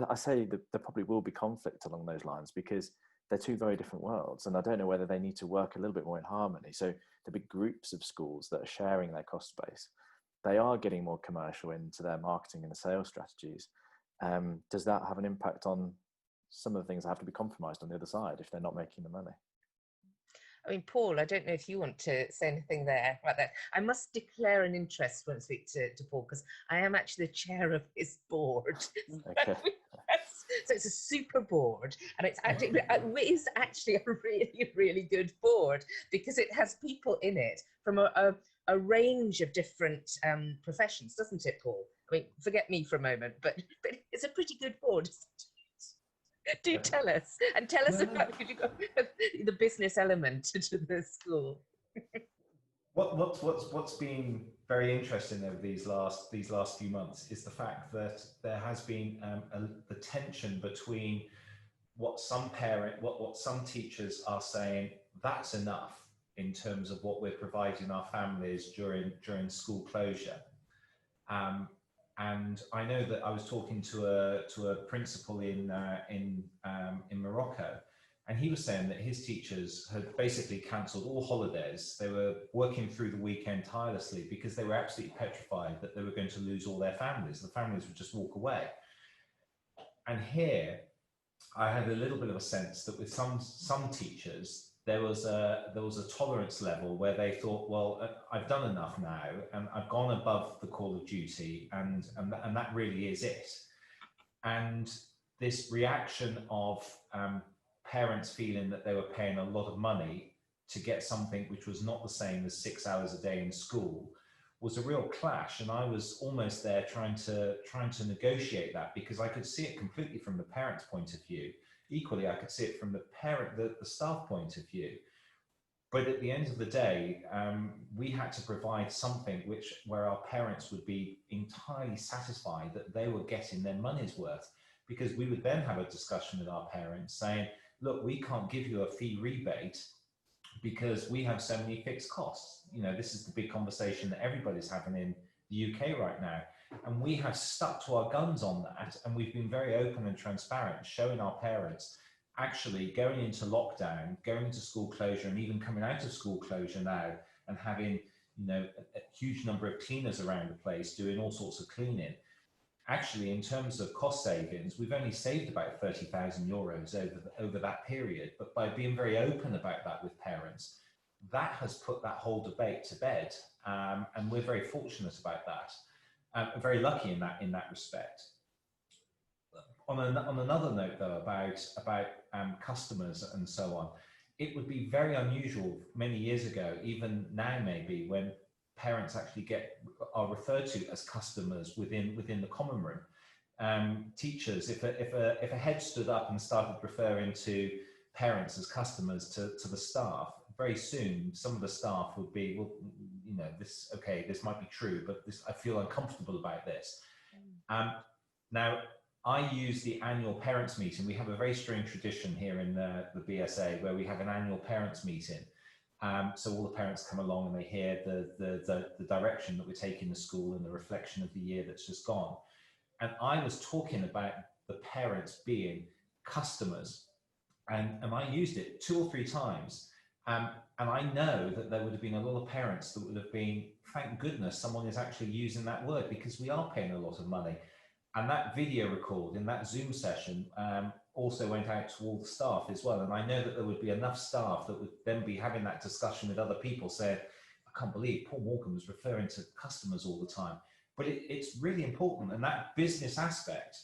I say that there probably will be conflict along those lines, because they're two very different worlds, and I don't know whether they need to work a little bit more in harmony. So the big groups of schools that are sharing their cost base, they are getting more commercial into their marketing and the sales strategies. Does that have an impact on some of the things that have to be compromised on the other side if they're not making the money? I mean, Paul, I don't know if you want to say anything there about that. I must declare an interest when I speak to Paul, because I am actually the chair of his board. Okay. So it's a super board, and it is actually a really, really good board, because it has people in it from a range of different professions, doesn't it, Paul? I mean, forget me for a moment, but it's a pretty good board. Do tell us, and tell us about the business element to the school. What's been very interesting over these last few months is the fact that there has been the tension between what some teachers are saying, that's enough in terms of what we're providing our families during school closure. And I know that I was talking to a principal in Morocco, and he was saying that his teachers had basically cancelled all holidays. They were working through the weekend tirelessly because they were absolutely petrified that they were going to lose all their families. The families would just walk away. And here, I had a little bit of a sense that with some teachers, there was a tolerance level where they thought, well, I've done enough now, and I've gone above the call of duty, and that really is it. And this reaction of parents feeling that they were paying a lot of money to get something which was not the same as 6 hours a day in school was a real clash. And I was almost there trying to negotiate that, because I could see it completely from the parent's point of view. Equally, I could see it from the staff point of view. But at the end of the day, we had to provide something where our parents would be entirely satisfied that they were getting their money's worth, because we would then have a discussion with our parents saying, look, we can't give you a fee rebate because we have so many fixed costs. You know, this is the big conversation that everybody's having in the UK right now. And we have stuck to our guns on that. And we've been very open and transparent, showing our parents actually going into lockdown, going into school closure, and even coming out of school closure now, and having, you know, a huge number of cleaners around the place doing all sorts of cleaning. Actually, in terms of cost savings, we've only saved about 30,000 euros over that period. But by being very open about that with parents, that has put that whole debate to bed. And we're very fortunate about that. Very lucky in that respect. On another note, though, about customers and so on, it would be very unusual many years ago, even now maybe, when parents actually are referred to as customers within the common room. Teachers, if a head stood up and started referring to parents as customers to the staff, very soon some of the staff would be, well, you know, this might be true, but I feel uncomfortable about this. Now, I use the annual parents meeting. We have a very strange tradition here in the BSA where we have an annual parents meeting. So all the parents come along and they hear the direction that we're taking the school and the reflection of the year that's just gone. And I was talking about the parents being customers, and I used it 2 or 3 times. And I know that there would have been a lot of parents that would have been, thank goodness someone is actually using that word, because we are paying a lot of money. And that video recording, that Zoom session, also went out to all the staff as well. And I know that there would be enough staff that would then be having that discussion with other people saying, I can't believe Paul Morgan was referring to customers all the time. But it's really important. And that business aspect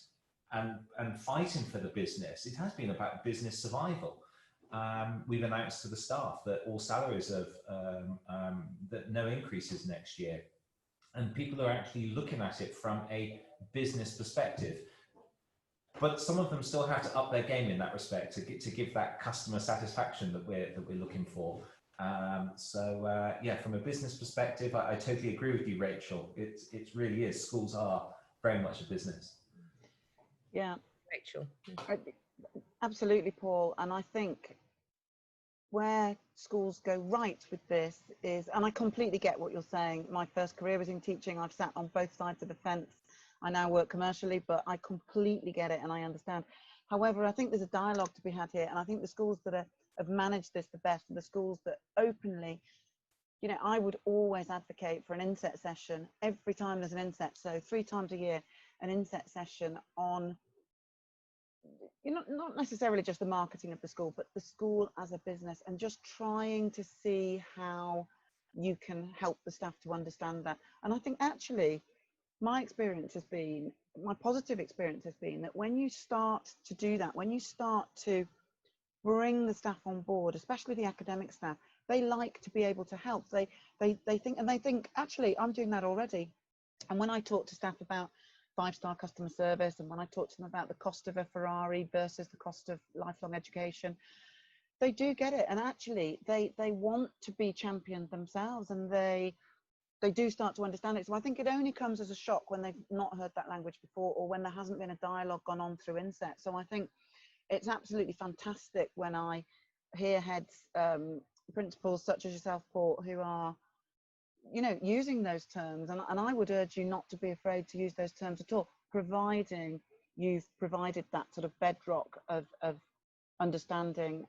and fighting for the business, it has been about business survival. We've announced to the staff that all salaries that no increases next year. And people are actually looking at it from a business perspective. But some of them still have to up their game in that respect to give that customer satisfaction that we're looking for. Yeah, from a business perspective, I totally agree with you, Rachel. It really is. Schools are very much a business. Yeah, Rachel. Absolutely, Paul. And I think where schools go right with this is, and I completely get what you're saying. My first career was in teaching. I've sat on both sides of the fence. I now work commercially, but I completely get it and I understand. However, I think there's a dialogue to be had here. And I think the schools that have managed this the best are the schools that openly, you know, I would always advocate for an inset session every time there's an inset. So 3 times a year, an inset session on, you know, not necessarily just the marketing of the school, but the school as a business, and just trying to see how you can help the staff to understand that. And I think actually my experience has been, my positive experience has been that when you start to do that, when you start to bring the staff on board, especially the academic staff, they like to be able to help. They think, actually, I'm doing that already. And when I talk to staff about 5-star customer service, and when I talk to them about the cost of a Ferrari versus the cost of lifelong education, they do get it. And actually, they want to be championed themselves, and they do start to understand it. So I think it only comes as a shock when they've not heard that language before, or when there hasn't been a dialogue gone on through inset. So I think it's absolutely fantastic when I hear heads, principals such as yourself, Paul, who are, you know, using those terms. And I would urge you not to be afraid to use those terms at all, providing you've provided that sort of bedrock of understanding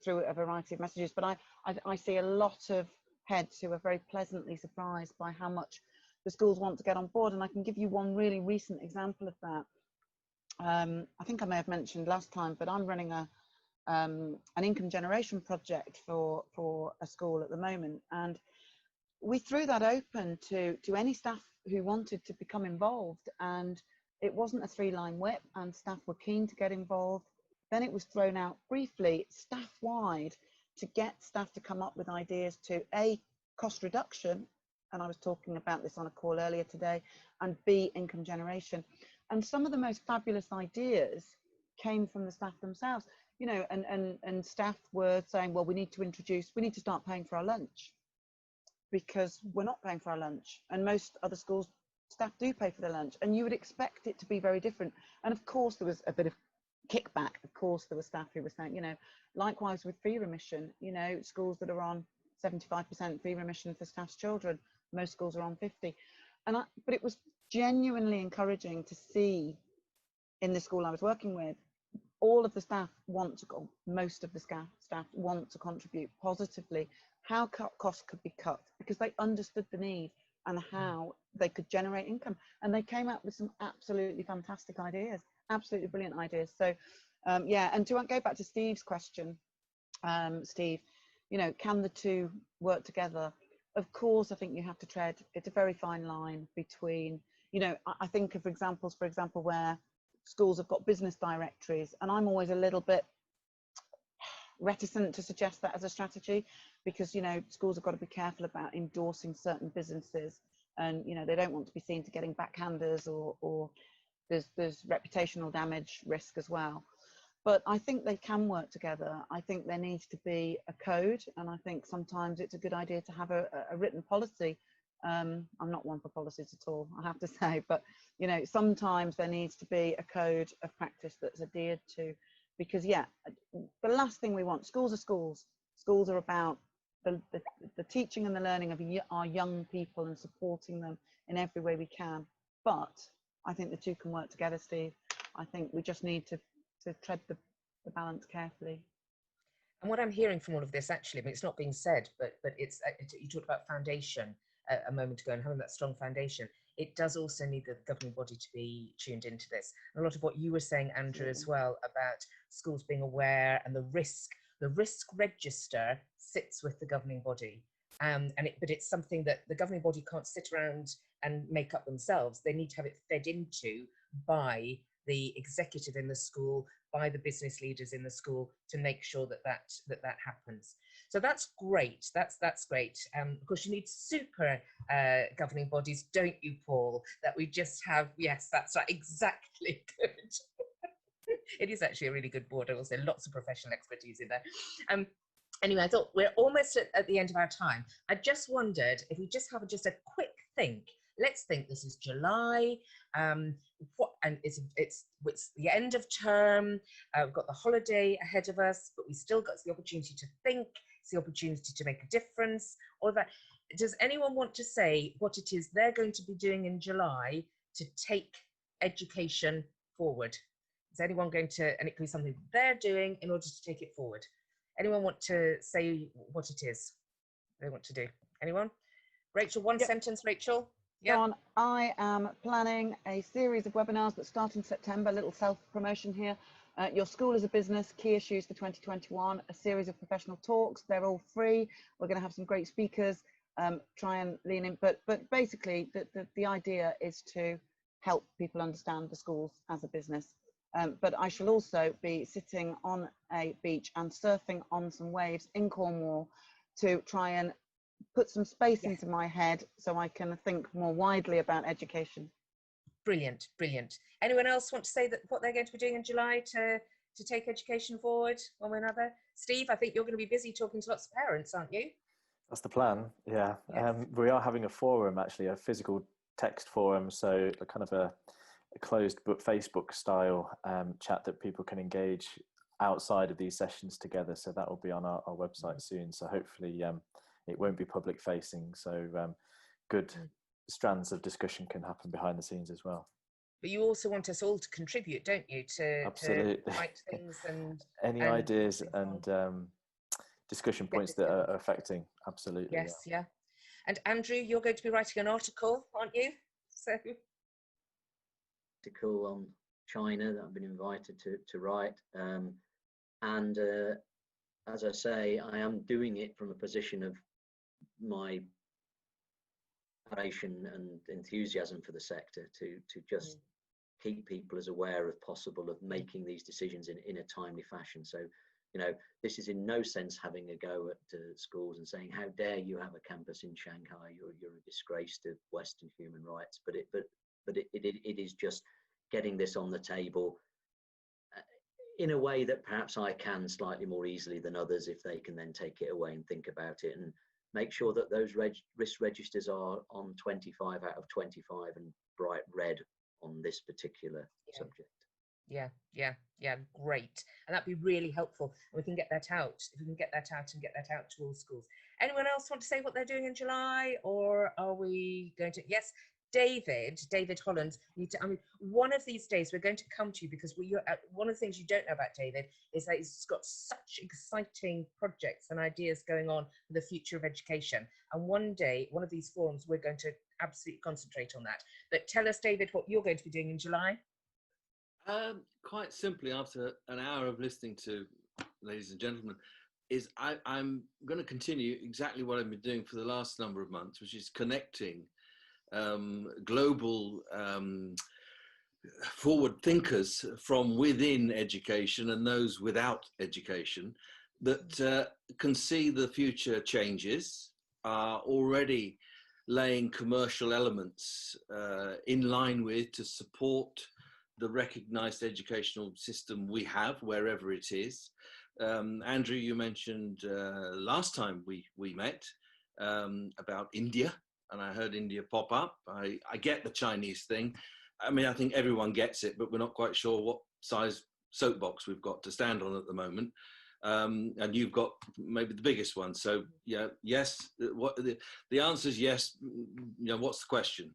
through a variety of messages. But I see a lot of heads who are very pleasantly surprised by how much the schools want to get on board. And I can give you one really recent example of that. I think I may have mentioned last time, but I'm running an income generation project for a school at the moment, and we threw that open to any staff who wanted to become involved. And it wasn't a 3-line whip, and staff were keen to get involved. Then it was thrown out briefly staff-wide to get staff to come up with ideas to A, cost reduction, and I was talking about this on a call earlier today, and B, income generation. And some of the most fabulous ideas came from the staff themselves, you know, and staff were saying, well, we need to start paying for our lunch, because we're not paying for our lunch. And most other schools, staff do pay for their lunch, and you would expect it to be very different. And of course, there was a bit of kickback. Of course, there were staff who were saying, you know, likewise with fee remission, you know, schools that are on 75% fee remission for staff's children, most schools are on 50. But it was genuinely encouraging to see in the school I was working with, all of the staff want to go, most of the staff want to contribute positively, how costs could be cut, because they understood the need and how they could generate income. And they came up with some absolutely fantastic ideas, absolutely brilliant ideas. So yeah, and to go back to Steve's question, Steve, you know, can the two work together? Of course, I think you have to tread, it's a very fine line between, you know, I think of examples, for example, where schools have got business directories, and I'm always a little bit reticent to suggest that as a strategy, because, you know, schools have got to be careful about endorsing certain businesses, and, you know, they don't want to be seen to getting backhanders, or there's reputational damage risk as well. But I think they can work together. I think there needs to be a code, and I think sometimes it's a good idea to have a written policy. I'm not one for policies at all, I have to say, but, you know, sometimes there needs to be a code of practice that's adhered to, because, yeah, the last thing we want, schools are schools. Schools are about the teaching and the learning of our young people and supporting them in every way we can. But I think the two can work together, Steve. I think we just need to tread the balance carefully. And what I'm hearing from all of this, actually, I mean, it's not being said, but it's, you talked about foundation a moment ago and having that strong foundation. It does also need the governing body to be tuned into this. And a lot of what you were saying, Andrew, as well, about schools being aware and the risk register sits with the governing body. But it's something that the governing body can't sit around and make up themselves. They need to have it fed into by the executive in the school, by the business leaders in the school, to make sure that happens. So that's great. That's great. Of course, you need super governing bodies, don't you, Paul? That we just have. Yes, that's right. Exactly. Good. It is actually a really good board. I will say lots of professional expertise in there. Anyway, I thought we're almost at the end of our time. I just wondered if we just have just a quick think. Let's think this is July, and it's the end of term. We've got the holiday ahead of us, but we still got the opportunity to think. It's the opportunity to make a difference. All of that. Does anyone want to say what it is they're going to be doing in July to take education forward? Is anyone going to, and it could be something they're doing in order to take it forward? Anyone want to say what it is they want to do? Anyone? Rachel, one sentence, Rachel. Yeah. John, I am planning a series of webinars that start in September, a little self-promotion here. Your School as a Business, Key Issues for 2021, a series of professional talks. They're all free. We're going to have some great speakers, try and lean in. But basically, the idea is to help people understand the schools as a business. But I shall also be sitting on a beach and surfing on some waves in Cornwall to try and put some space into my head so I can think more widely about education. Brilliant, brilliant. Anyone else want to say that what they're going to be doing in July to take education forward one way or another? Steve, I think you're going to be busy talking to lots of parents, aren't you? That's the plan, yeah. Yes. We are having a forum, actually, a physical text forum, so a kind of a closed book Facebook style chat that people can engage outside of these sessions together. So that will be on our website soon. So hopefully it won't be public facing. So good strands of discussion can happen behind the scenes as well. But you also want us all to contribute, don't you? Absolutely. To write things and any ideas and discussion points that are affecting. Absolutely. Yes, yeah. And Andrew, you're going to be writing an article, aren't you? So. Article on China that I've been invited to write, and as I say, I am doing it from a position of my passion and enthusiasm for the sector to just keep people as aware as possible of making these decisions in a timely fashion. So, you know, this is in no sense having a go at schools and saying, how dare you have a campus in Shanghai, you're a disgrace to Western human rights, but it is just getting this on the table in a way that perhaps I can slightly more easily than others, if they can then take it away and think about it and make sure that those risk registers are on 25 out of 25 and bright red on this particular subject. Yeah, great. And that'd be really helpful. And we can get that out. If we can get that out and get that out to all schools. Anyone else want to say what they're doing in July, or are we going to? Yes, David Hollands. One of these days we're going to come to you, because one of the things you don't know about David is that he's got such exciting projects and ideas going on for the future of education. And one day, one of these forums, we're going to absolutely concentrate on that. But tell us, David, what you're going to be doing in July. Quite simply, after an hour of listening to ladies and gentlemen, is I'm going to continue exactly what I've been doing for the last number of months, which is connecting global forward thinkers from within education and those without education that can see the future changes, are already laying commercial elements in line with to support the recognized educational system we have wherever it is. Andrew, you mentioned last time we met about India, and I heard India pop up. I get the Chinese thing. I mean, I think everyone gets it, but we're not quite sure what size soapbox we've got to stand on at the moment. And you've got maybe the biggest one. So yeah, yes. What the answer is yes. You know, what's the question?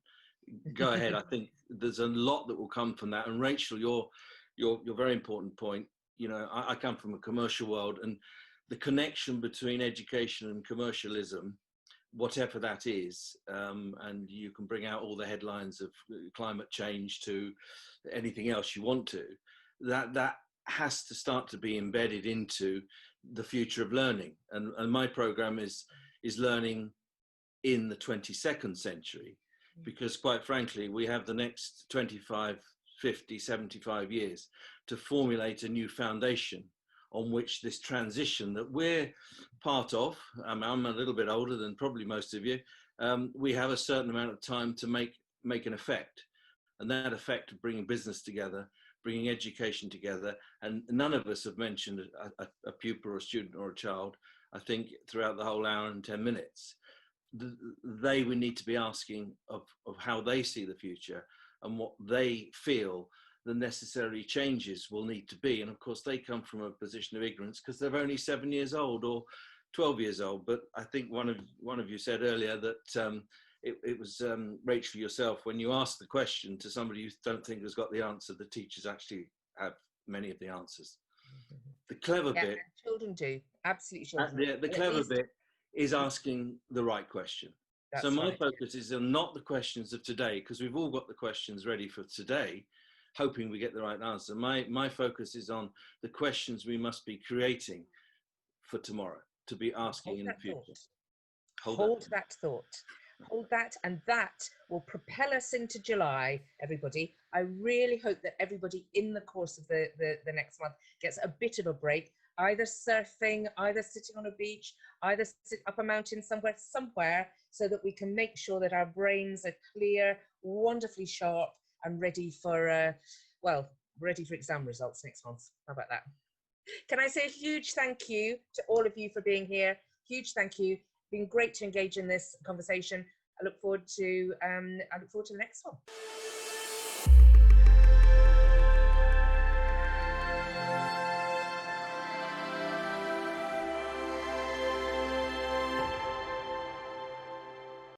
Go ahead. I think there's a lot that will come from that. And Rachel, your very important point. You know, I come from a commercial world, and the connection between education and commercialism, whatever that is, and you can bring out all the headlines of climate change to anything else you want to, that has to start to be embedded into the future of learning. And my program is learning in the 22nd century, because quite frankly, we have the next 25, 50, 75 years to formulate a new foundation on which this transition that we're part of, I'm a little bit older than probably most of you, we have a certain amount of time to make an effect. And that effect of bringing business together, bringing education together, and none of us have mentioned a pupil or a student or a child, I think, throughout the whole hour and 10 minutes. We need to be asking of how they see the future and what they feel the necessary changes will need to be. And of course, they come from a position of ignorance because they're only 7 years old or 12 years old. But I think one of you said earlier that it was Rachel yourself, when you ask the question to somebody you don't think has got the answer, the teachers actually have many of the answers. The clever bit, children do, absolutely children. The clever bit is asking the right question. That's so my right. focus is on not the questions of today, because we've all got the questions ready for today, hoping we get the right answer. My focus is on the questions we must be creating for tomorrow, to be asking in the future. Hold that thought. Hold that, and that will propel us into July, everybody. I really hope that everybody in the course of the next month gets a bit of a break, either surfing, either sitting on a beach, either sit up a mountain somewhere, so that we can make sure that our brains are clear, wonderfully sharp, and ready for, ready for exam results next month. How about that? Can I say a huge thank you to all of you for being here? Huge thank you. It's been great to engage in this conversation. I look forward to the next one.